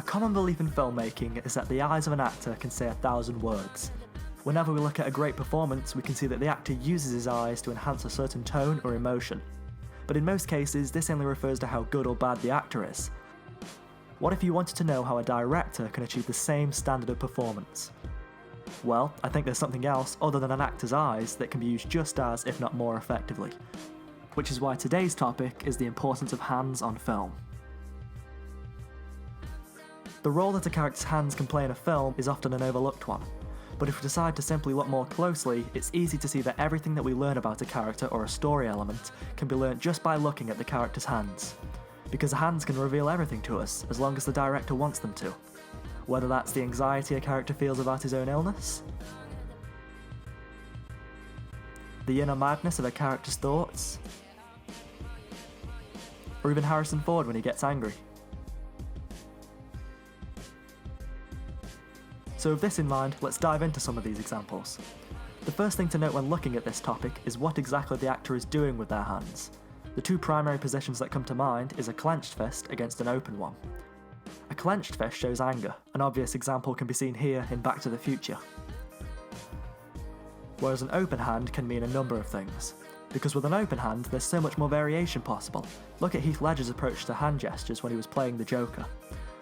common belief in filmmaking is that the eyes of an actor can say 1,000 words. Whenever we look at a great performance, we can see that the actor uses his eyes to enhance a certain tone or emotion. But in most cases, this only refers to how good or bad the actor is. What if you wanted to know how a director can achieve the same standard of performance? Well, I think there's something else other than an actor's eyes that can be used just as, if not more effectively. Which is why today's topic is the importance of hands on film. The role that a character's hands can play in a film is often an overlooked one. But if we decide to simply look more closely, it's easy to see that everything that we learn about a character or a story element can be learnt just by looking at the character's hands. Because the hands can reveal everything to us, as long as the director wants them to. Whether that's the anxiety a character feels about his own illness, the inner madness of a character's thoughts, or even Harrison Ford when he gets angry. So with this in mind, let's dive into some of these examples. The first thing to note when looking at this topic is what exactly the actor is doing with their hands. The two primary positions that come to mind is a clenched fist against an open one. A clenched fist shows anger. An obvious example can be seen here in Back to the Future. Whereas an open hand can mean a number of things. Because with an open hand, there's so much more variation possible. Look at Heath Ledger's approach to hand gestures when he was playing the Joker.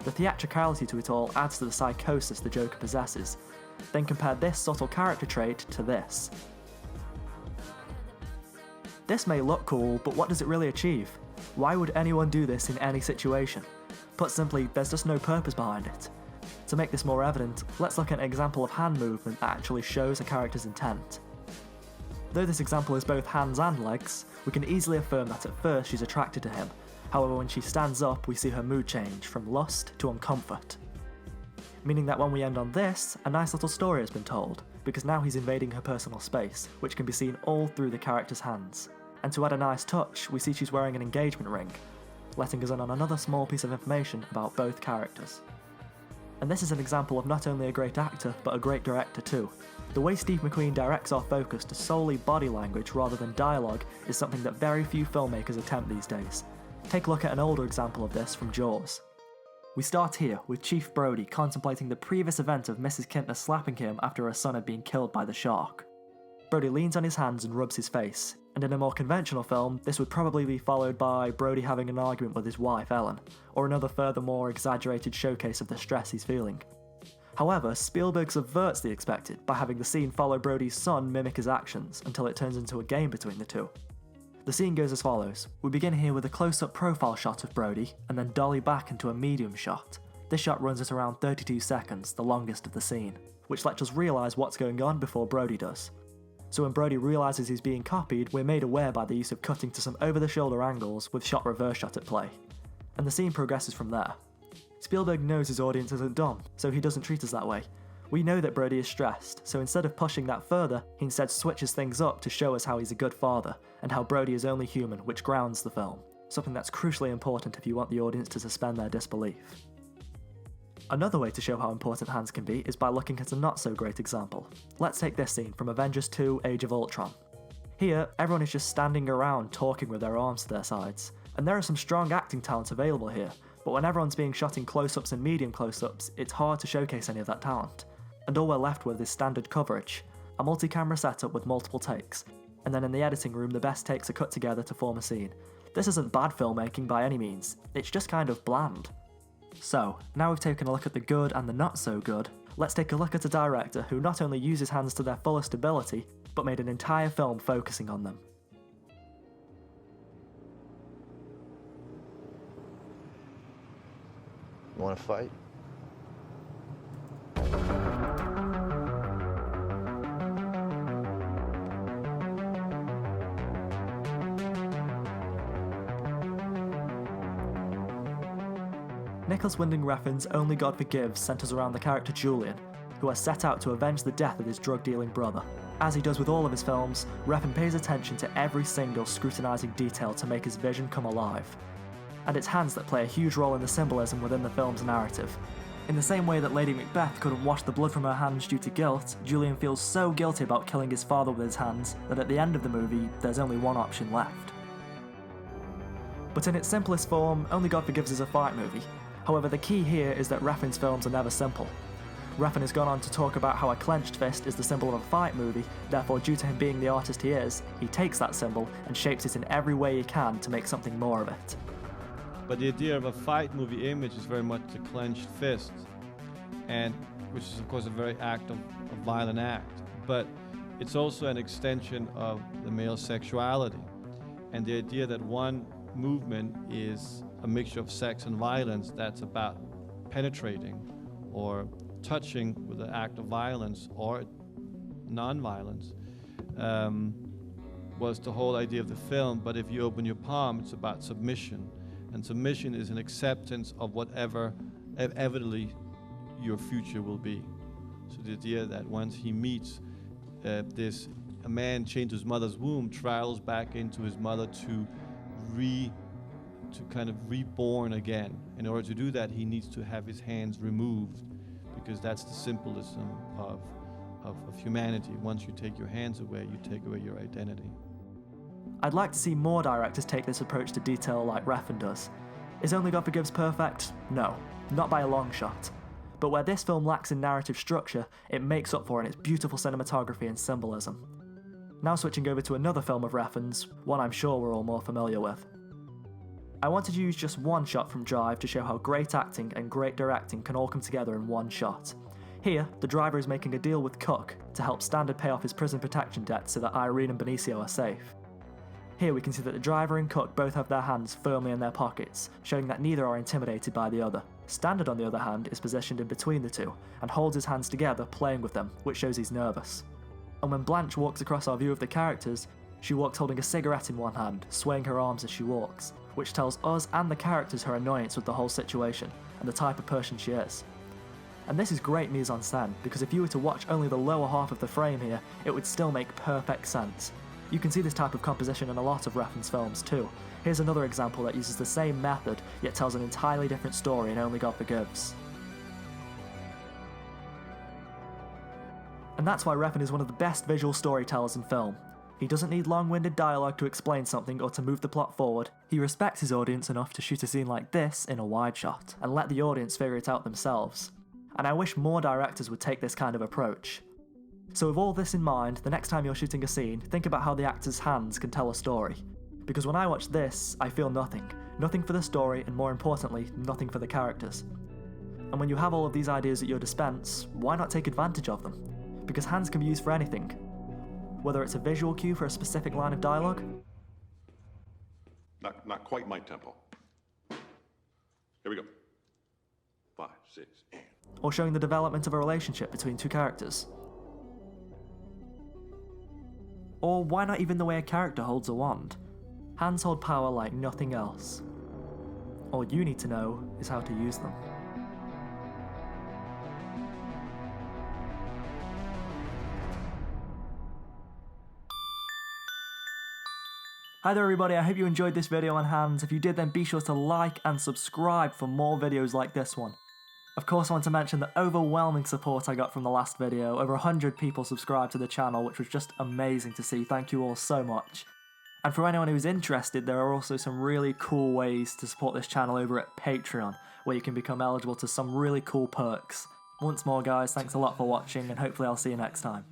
The theatricality to it all adds to the psychosis the Joker possesses. Then compare this subtle character trait to this. This may look cool, but what does it really achieve? Why would anyone do this in any situation? Put simply, there's just no purpose behind it. To make this more evident, let's look at an example of hand movement that actually shows a character's intent. Though this example is both hands and legs, we can easily affirm that at first she's attracted to him. However, when she stands up, we see her mood change from lust to uncomfort. Meaning that when we end on this, a nice little story has been told, because now he's invading her personal space, which can be seen all through the character's hands. And to add a nice touch, we see she's wearing an engagement ring, letting us in on another small piece of information about both characters. And this is an example of not only a great actor, but a great director too. The way Steve McQueen directs our focus to solely body language rather than dialogue is something that very few filmmakers attempt these days. Take a look at an older example of this from Jaws. We start here with Chief Brody contemplating the previous event of Mrs. Kintner slapping him after her son had been killed by the shark. Brody leans on his hands and rubs his face, and in a more conventional film, this would probably be followed by Brody having an argument with his wife, Ellen, or another furthermore exaggerated showcase of the stress he's feeling. However, Spielberg subverts the expected by having the scene follow Brody's son mimic his actions until it turns into a game between the two. The scene goes as follows. We begin here with a close-up profile shot of Brody, and then dolly back into a medium shot. This shot runs at around 32 seconds, the longest of the scene, which lets us realise what's going on before Brody does. So when Brody realises he's being copied, we're made aware by the use of cutting to some over-the-shoulder angles with shot reverse shot at play. And the scene progresses from there. Spielberg knows his audience isn't dumb, so he doesn't treat us that way. We know that Brody is stressed, so instead of pushing that further, he instead switches things up to show us how he's a good father, and how Brody is only human, which grounds the film. Something that's crucially important if you want the audience to suspend their disbelief. Another way to show how important hands can be is by looking at a not-so-great example. Let's take this scene from Avengers 2 Age of Ultron. Here, everyone is just standing around talking with their arms to their sides, and there are some strong acting talent available here, but when everyone's being shot in close-ups and medium close-ups, it's hard to showcase any of that talent. And all we're left with is standard coverage, a multi-camera setup with multiple takes, and then in the editing room the best takes are cut together to form a scene. This isn't bad filmmaking by any means, it's just kind of bland. So, now we've taken a look at the good and the not so good, let's take a look at a director who not only uses hands to their fullest ability, but made an entire film focusing on them. You wanna fight? Nicholas Winding Refn's Only God Forgives centres around the character Julian, who has set out to avenge the death of his drug-dealing brother. As he does with all of his films, Refn pays attention to every single scrutinising detail to make his vision come alive. And it's hands that play a huge role in the symbolism within the film's narrative. In the same way that Lady Macbeth couldn't wash the blood from her hands due to guilt, Julian feels so guilty about killing his father with his hands that at the end of the movie, there's only one option left. But in its simplest form, Only God Forgives is a fight movie, However, the key here is that Refn's films are never simple. Refn has gone on to talk about how a clenched fist is the symbol of a fight movie, therefore due to him being the artist he is, he takes that symbol and shapes it in every way he can to make something more of it. But the idea of a fight movie image is very much the clenched fist, and which is of course a very a violent act, but it's also an extension of the male sexuality. And the idea that one movement is a mixture of sex and violence that's about penetrating or touching with an act of violence or non-violence was the whole idea of the film. But if you open your palm, it's about submission. And submission is an acceptance of whatever evidently your future will be. So the idea that once he meets a man chained to his mother's womb, travels back into his mother to kind of reborn again. In order to do that, he needs to have his hands removed, because that's the symbolism of humanity. Once you take your hands away, you take away your identity. I'd like to see more directors take this approach to detail like Refn does. Is Only God Forgives perfect? No, not by a long shot. But where this film lacks in narrative structure, it makes up for in its beautiful cinematography and symbolism. Now switching over to another film of Refn's, one I'm sure we're all more familiar with. I wanted to use just one shot from Drive to show how great acting and great directing can all come together in one shot. Here, the driver is making a deal with Cook to help Standard pay off his prison protection debt so that Irene and Benicio are safe. Here we can see that the driver and Cook both have their hands firmly in their pockets, showing that neither are intimidated by the other. Standard, on the other hand, is positioned in between the two, and holds his hands together, playing with them, which shows he's nervous. And when Blanche walks across our view of the characters, she walks holding a cigarette in one hand, swaying her arms as she walks, which tells us and the characters her annoyance with the whole situation, and the type of person she is. And this is great mise-en-scène, because if you were to watch only the lower half of the frame here, it would still make perfect sense. You can see this type of composition in a lot of Refn's films too. Here's another example that uses the same method, yet tells an entirely different story in Only God Forgives. And that's why Refn is one of the best visual storytellers in film. He doesn't need long-winded dialogue to explain something or to move the plot forward. He respects his audience enough to shoot a scene like this in a wide shot, and let the audience figure it out themselves. And I wish more directors would take this kind of approach. So with all this in mind, the next time you're shooting a scene, think about how the actor's hands can tell a story. Because when I watch this, I feel nothing. Nothing for the story, and more importantly, nothing for the characters. And when you have all of these ideas at your dispense, why not take advantage of them? Because hands can be used for anything. Whether it's a visual cue for a specific line of dialogue. Not quite my tempo. Here we go. 5, 6, and... Or showing the development of a relationship between two characters. Or why not even the way a character holds a wand? Hands hold power like nothing else. All you need to know is how to use them. Hi there everybody, I hope you enjoyed this video on hands. If you did, then be sure to like and subscribe for more videos like this one. Of course, I want to mention the overwhelming support I got from the last video. Over 100 people subscribed to the channel, which was just amazing to see. Thank you all so much. And for anyone who's interested, there are also some really cool ways to support this channel over at Patreon, where you can become eligible to some really cool perks. Once more guys, thanks a lot for watching, and hopefully I'll see you next time.